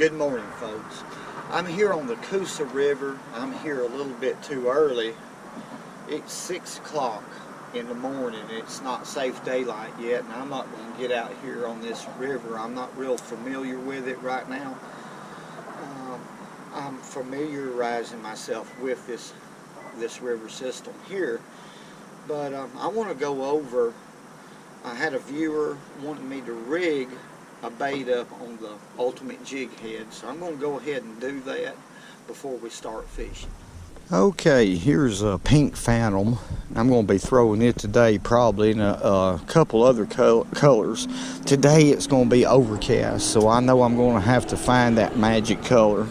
Good morning, folks. I'm here on the Coosa River. I'm here a little bit too early. It's 6 o'clock in the morning. It's not safe daylight yet, and I'm not going to get out here on this river. I'm not real familiar with it right now. I'm familiarizing myself with this river system here, but I want to go over. I had a viewer wanting me to rig a bait up on the ultimate jig head, so I'm going to go ahead and do that before we start fishing. Okay, here's a pink phantom. I'm going to be throwing it today, probably in a couple other colors. Today it's going to be overcast, so I know I'm going to have to find that magic color.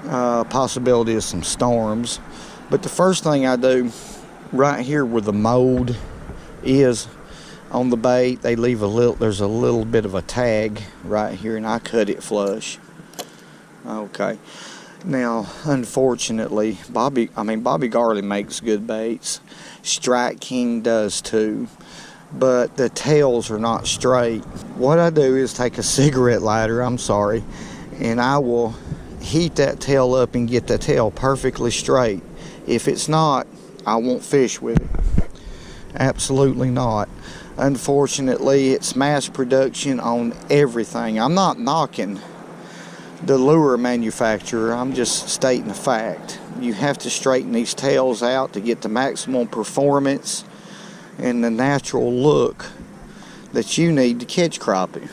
Possibility of some storms, but the first thing I do right here where the mold is on the bait, they leave there's a little bit of a tag right here, and I cut it flush. Okay, now unfortunately Bobby Garley makes good baits. Strike King does too, but the tails are not straight. What I do is take a cigarette lighter, and I will heat that tail up and get the tail perfectly straight. If it's not, I won't fish with it. Absolutely not. Unfortunately, it's mass production on everything. I'm not knocking the lure manufacturer, I'm just stating the fact. You have to straighten these tails out to get the maximum performance and the natural look that you need to catch crappie.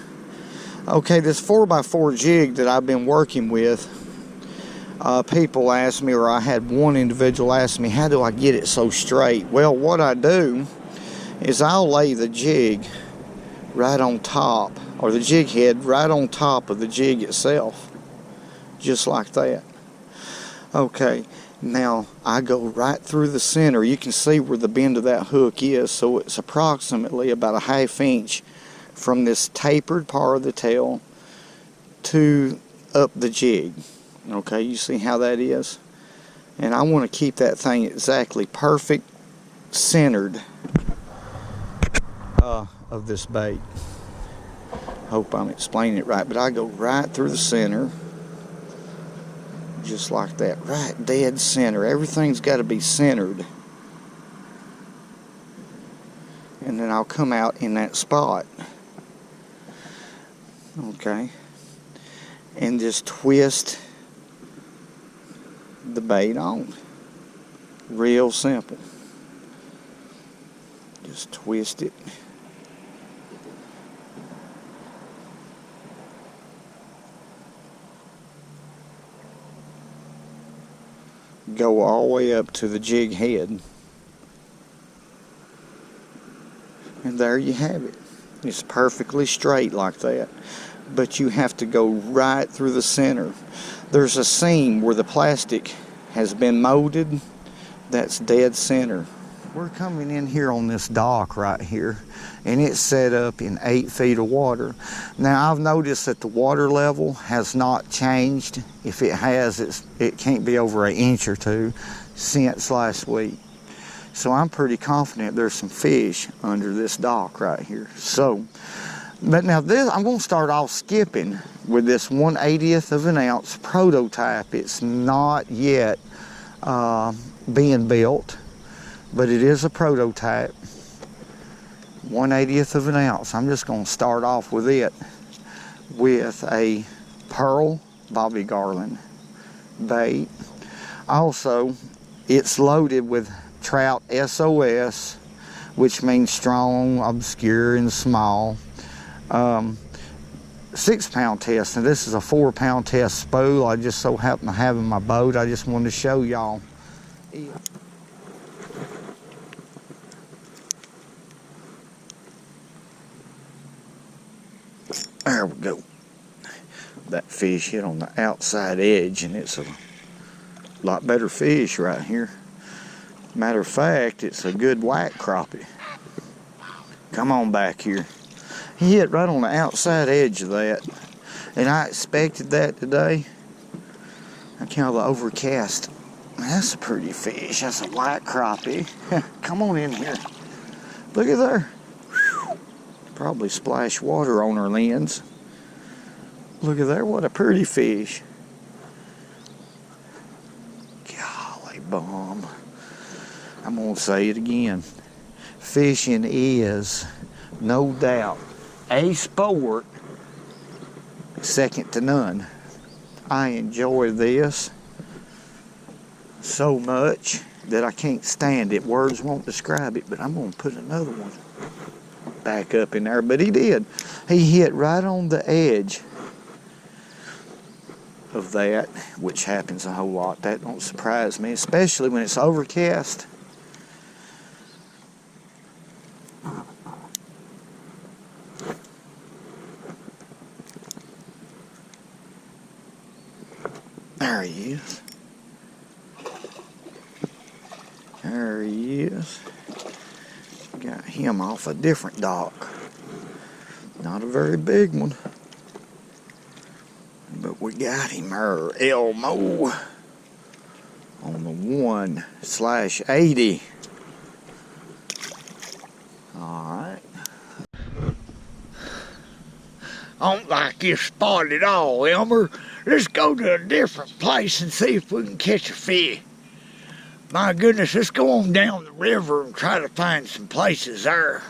Okay, this 4x4 jig that I've been working with, people ask me, or I had one individual ask me, how do I get it so straight? Well, what I do is I'll lay the jig right on top, or the jig head right on top of the jig itself, just like that. Okay, now I go right through the center. You can see where the bend of that hook is, so it's approximately about a ½ inch from this tapered part of the tail to up the jig. Okay, you see how that is? And I want to keep that thing exactly perfect centered of this bait. Hope I'm explaining it right, but I go right through the center, just like that, right dead center. Everything's got to be centered, and then I'll come out in that spot. Okay, and just twist the bait on. Real simple. Just twist it. Go all the way up to the jig head, and there you have it. It's perfectly straight like that, but you have to go right through the center. There's a seam where the plastic has been molded. That's dead center. We're coming in here on this dock right here, and it's set up in 8 feet of water. Now I've noticed that the water level has not changed. If it has, it can't be over 1 inch or 2 since last week. So I'm pretty confident there's some fish under this dock right here. So, but now this, I'm going to start off skipping with this 1/80th of an ounce prototype. It's not yet being built, but it is a prototype. 1/80th of an ounce. I'm just going to start off with it with a pearl Bobby Garland bait. Also, it's loaded with trout SOS, which means strong, obscure, and small. 6-pound test. Now this is a 4-pound test spool. I just so happen to have in my boat. I just wanted to show y'all. There we go. That fish hit on the outside edge, and it's a lot better fish right here. Matter of fact, it's a good white crappie. Come on back here. He hit right on the outside edge of that, and I expected that today. I kind of overcast. That's a pretty fish. That's a white crappie. Come on in here. Look at there. Whew. Probably splash water on our lens. Look at there, what a pretty fish. Golly bum. I'm gonna say it again. Fishing is, no doubt, a sport second to none. I enjoy this so much that I can't stand it. Words won't describe it, but I'm gonna put another one back up in there. But he did. He hit right on the edge of that, which happens a whole lot. That don't surprise me, especially when it's overcast. There he is. There he is. Got him off a different dock. Not a very big one. But we got him, Elmo, on the 1/80. Alright. I don't like this spot at all, Elmer. Let's go to a different place and see if we can catch a fish. My goodness, let's go on down the river and try to find some places there.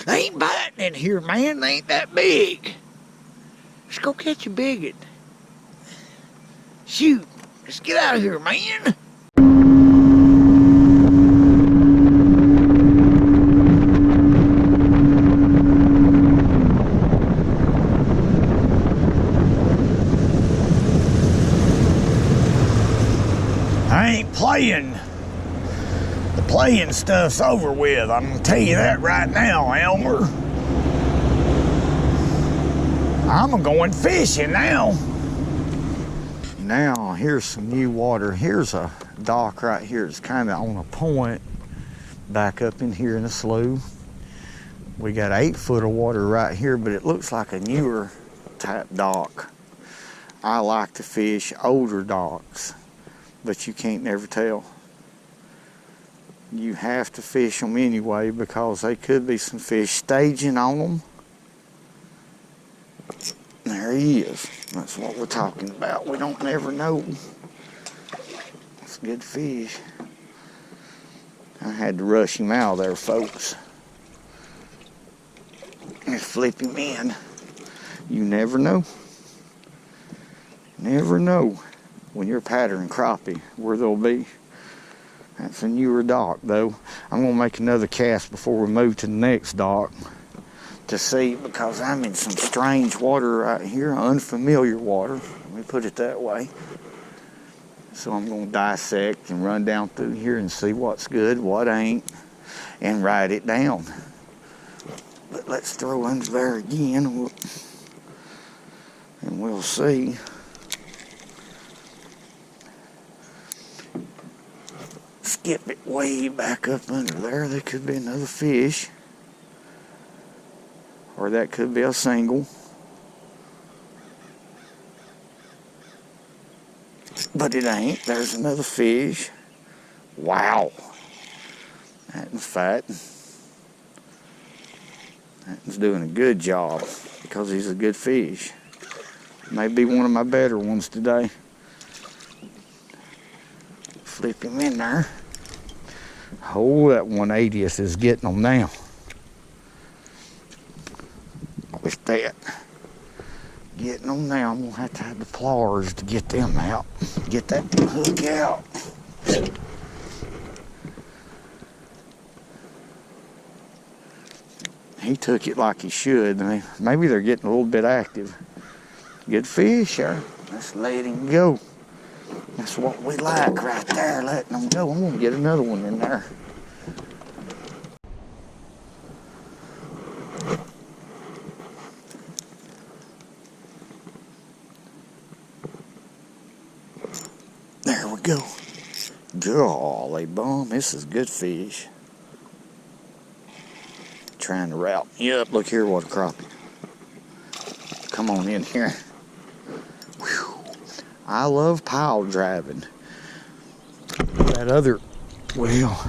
They ain't biting in here, man. They ain't that big. Let's go catch a bigot. Shoot, let's get out of here, man. I ain't playing. The playing stuff's over with. I'm gonna tell you that right now, Elmer. I'm going fishing now. Now, here's some new water. Here's a dock right here. It's kind of on a point back up in here in the slough. We got 8 foot of water right here, but it looks like a newer type dock. I like to fish older docks, but you can't never tell. You have to fish them anyway because there could be some fish staging on them. There he is. That's what we're talking about. We don't never know. It's a good fish. I had to rush him out of there, folks. And flip him in. You never know. Never know when you're patterning crappie where they'll be. That's a newer dock, though. I'm going to make another cast before we move to the next dock to see, because I'm in some strange water right here, unfamiliar water. Let me put it that way. So I'm going to dissect and run down through here and see what's good, what ain't, and write it down. But let's throw under there again, and we'll see. Skip it way back up under there. There could be another fish. Or that could be a single. But it ain't. There's another fish. Wow. That one's fat. That one's doing a good job because he's a good fish. Maybe one of my better ones today. Flip him in there. Oh, that 180th is getting them now. With that, getting them now, I'm gonna have the pliers to get them out. Get that hook out. He took it like he should. Maybe they're getting a little bit active. Good fish, sir. Let's let him go. That's what we like right there, letting them go. I'm gonna get another one in there. There we go. Golly bum, this is good fish. Trying to route me up. Look here, what a crappie. Come on in here. Whew. I love pile driving. That other, well,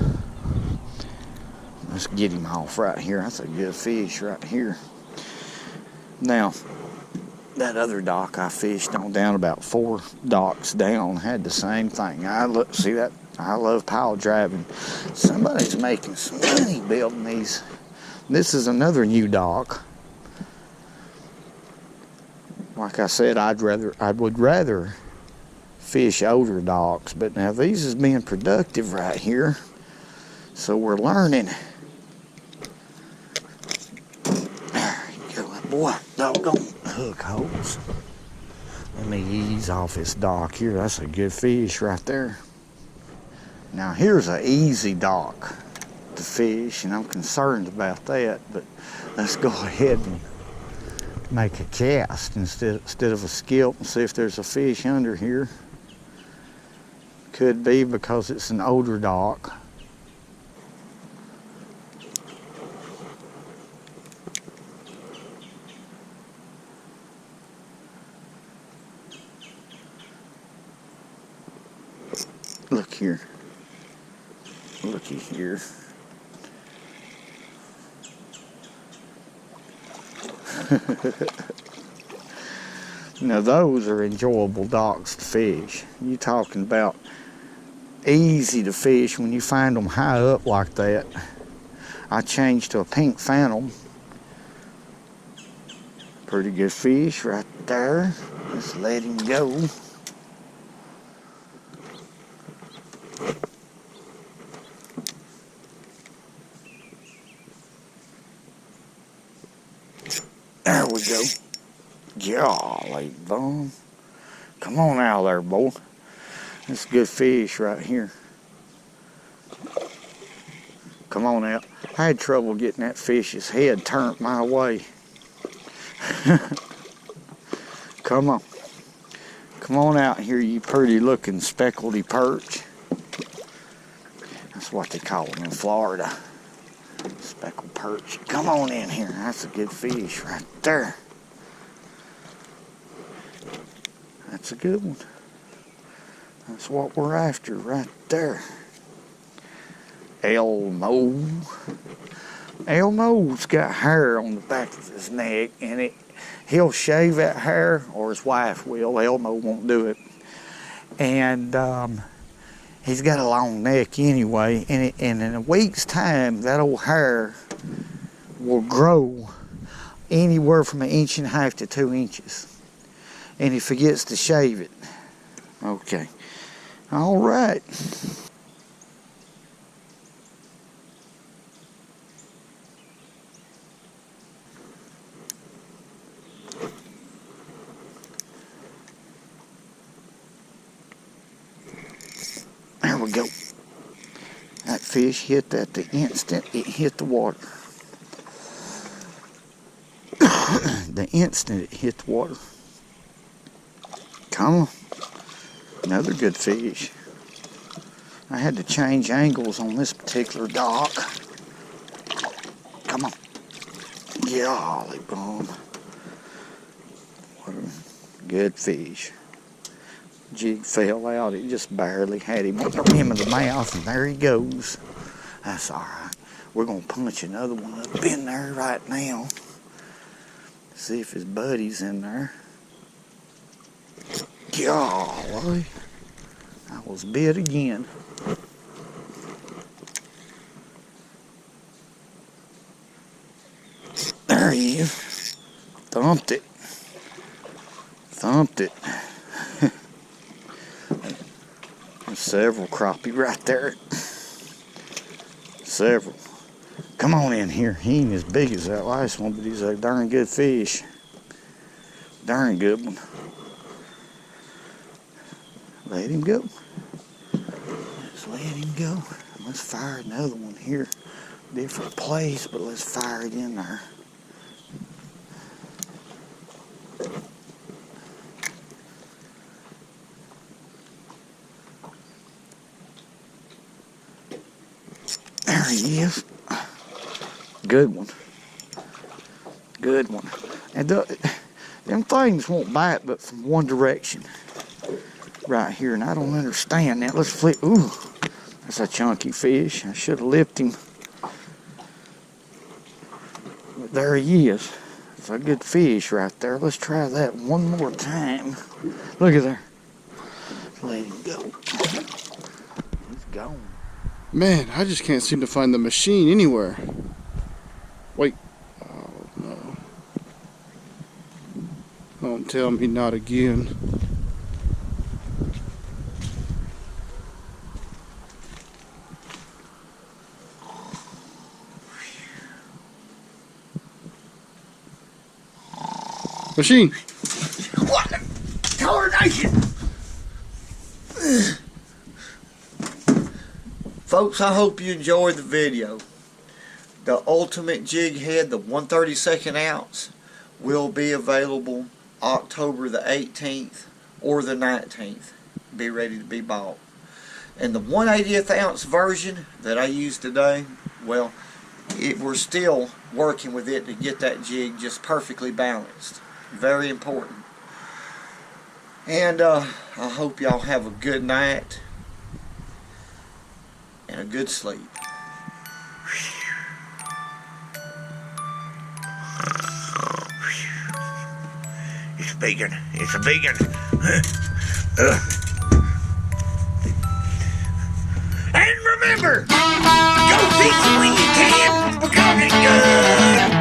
let's get him off right here. That's a good fish right here. Now, That other dock I fished on down about 4 docks down had the same thing. See that? I love pile driving. Somebody's making some money building these. This is another new dock. Like I said, I would rather fish older docks, but now these is being productive right here, so we're learning. There you go, boy. Doggone hook holes. Let me ease off this dock here. That's a good fish right there. Now here's an easy dock to fish, and I'm concerned about that, but let's go ahead and make a cast instead of a skip and see if there's a fish under here. Could be because it's an older dock. Look here. Looky here. Now those are enjoyable docks to fish. You talking about easy to fish when you find them high up like that. I changed to a pink phantom. Pretty good fish right there. Let's let him go. There we go. Golly bum. Come on out there, boy. That's a good fish right here. Come on out. I had trouble getting that fish's head turned my way. Come on. Come on out here, you pretty looking speckledy perch. That's what they call them in Florida. Speckled perch. Come on in here. That's a good fish right there. That's a good one. That's what we're after right there. Elmo. Elmo's got hair on the back of his neck, and he'll shave that hair, or his wife will. Elmo won't do it. And he's got a long neck anyway, and in a week's time, that old hair will grow anywhere from 1.5 inches to 2 inches. And he forgets to shave it. Okay. All right. There we go. That fish hit that the instant it hit the water. The instant it hit the water. Come on. Another good fish. I had to change angles on this particular dock. Come on. Golly bum. What a good fish. Jig fell out. It just barely had him in the mouth, and there he goes. That's all right. We're going to punch another one up in there right now. See if his buddy's in there. Golly. I was bit again. There he is. Thumped it. Thumped it. There's several crappie right there. Several. Come on in here. He ain't as big as that last one, but he's a darn good fish. Darn good one. Let him go. Just let him go. Let's fire another one here. Different place, but let's fire it in there. There he is. Good one. Good one. And them things won't bite but from one direction. Right here, and I don't understand that. Let's flip. Ooh, that's a chunky fish. I should have lipped him. But there he is. It's a good fish right there. Let's try that one more time. Look at there. Let him go. He's gone. Man, I just can't seem to find the machine anywhere. Wait. Oh, no. Don't tell me not again. Machine! What? Tarnation! Folks, I hope you enjoyed the video. The ultimate jig head, the 1/32 ounce, will be available October the 18th or the 19th. Be ready to be bought. And the 1/80th ounce version that I used today, well, we're still working with it to get that jig just perfectly balanced. Very important. And I hope y'all have a good night and a good sleep. It's a big one. It's a big one. And remember, go fishing when you can, because it's good.